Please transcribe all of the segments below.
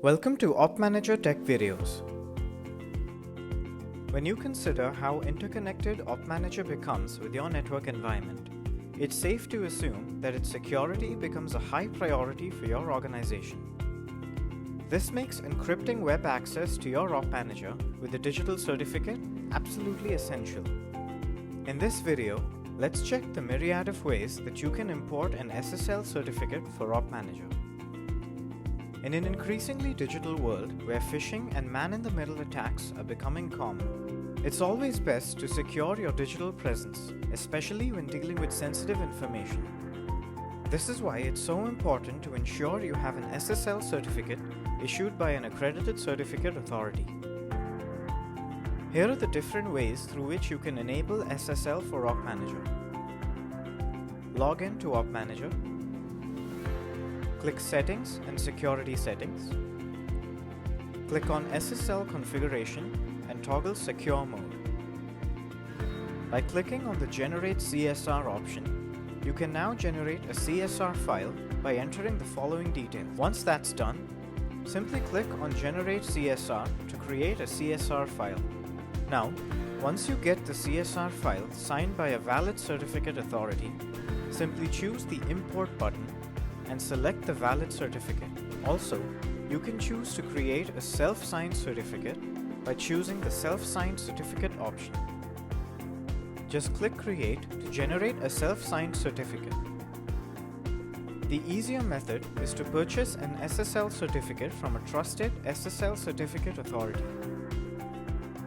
Welcome to OpManager Tech Videos. When you consider how interconnected OpManager becomes with your network environment, it's safe to assume that its security becomes a high priority for your organization. This makes encrypting web access to your OpManager with a digital certificate absolutely essential. In this video, let's check the myriad of ways that you can import an SSL certificate for OpManager. In an increasingly digital world where phishing and man-in-the-middle attacks are becoming common, it's always best to secure your digital presence, especially when dealing with sensitive information. This is why it's so important to ensure you have an SSL certificate issued by an accredited certificate authority. Here are the different ways through which you can enable SSL for OpManager. Log in to OpManager. Click Settings and Security Settings. Click on SSL Configuration and toggle Secure Mode. By clicking on the Generate CSR option, you can now generate a CSR file by entering the following details. Once that's done, simply click on Generate CSR to create a CSR file. Now, once you get the CSR file signed by a valid certificate authority, simply choose the Import button and select the valid certificate. Also, you can choose to create a self-signed certificate by choosing the self-signed certificate option. Just click Create to generate a self-signed certificate. The easier method is to purchase an SSL certificate from a trusted SSL certificate authority.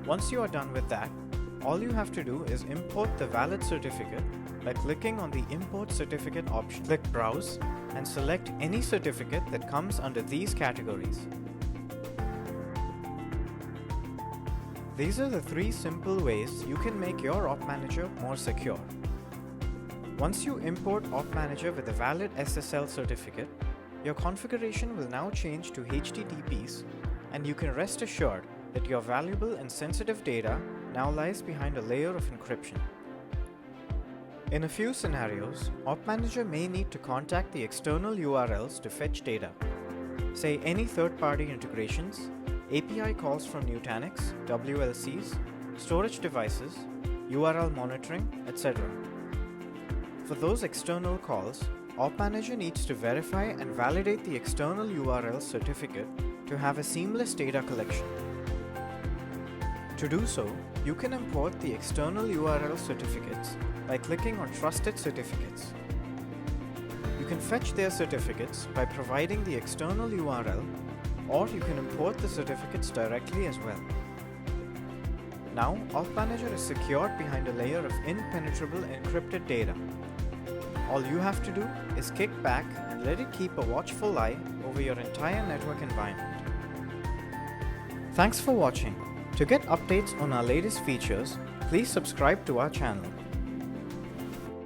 Once you are done with that, all you have to do is import the valid certificate by clicking on the Import Certificate option. Click Browse and select any certificate that comes under these categories. These are the three simple ways you can make your OpManager more secure. Once you import OpManager with a valid SSL certificate, your configuration will now change to HTTPs, and you can rest assured that your valuable and sensitive data now lies behind a layer of encryption. In a few scenarios, OpManager may need to contact the external URLs to fetch data, say any third-party integrations, API calls from Nutanix, WLCs, storage devices, URL monitoring, etc. For those external calls, OpManager needs to verify and validate the external URL certificate to have a seamless data collection. To do so, you can import the external URL certificates by clicking on Trusted Certificates. You can fetch their certificates by providing the external URL, or you can import the certificates directly as well. Now, OpManager is secured behind a layer of impenetrable encrypted data. All you have to do is kick back and let it keep a watchful eye over your entire network environment. Thanks for watching. To get updates on our latest features, please subscribe to our channel.